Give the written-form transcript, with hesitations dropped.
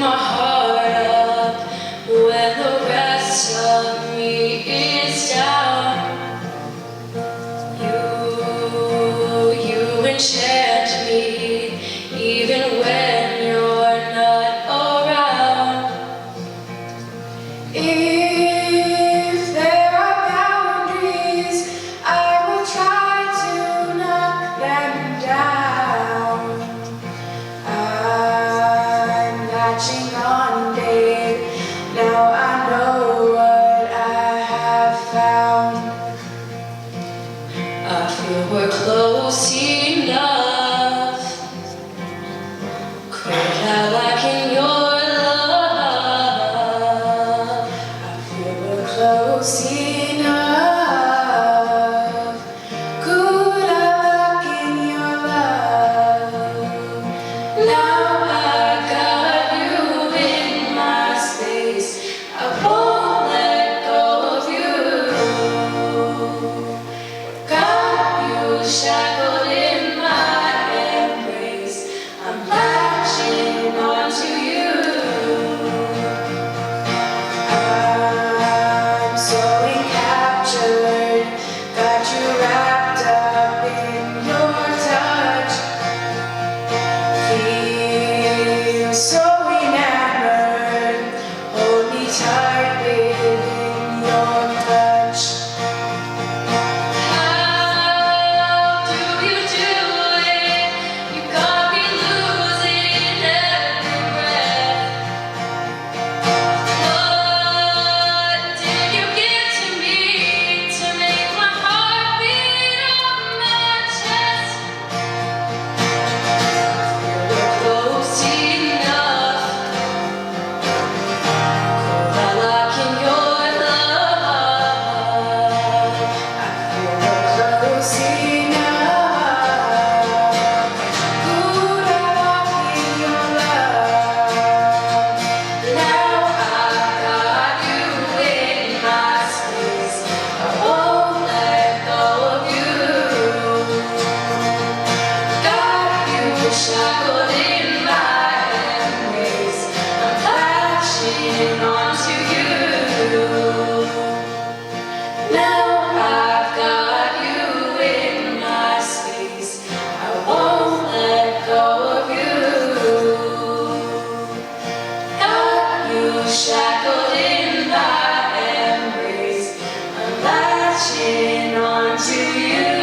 my heart up when the rest of me is down. You enchant me even when you're not around. If there are boundaries, I will try to knock them down. I'm latching on, babe. Now I know what I have found. I feel we're close enough. Could I liken your love? I feel we're close enough. Could I liken your love? Now I got you in my space. I won't let go of you. Got you shackled in my embrace. I'm latching onto you. I'm so encaptured, got you wrapped up in your touch. Feel so enamored, hold me tight within your touch. How do you do it? You got me losing every breath. What did you give to me to make my heart beat on my chest? We're close enough. Could I liken your love? I feel we're close enough. Could I liken your love? Now I got you in my space. I won't let go of you. Got you shackled in my embrace. I'm latching onto you. Now I've got you in my space. I won't let go of you. Got you shackled in my embrace. I'm latching onto you.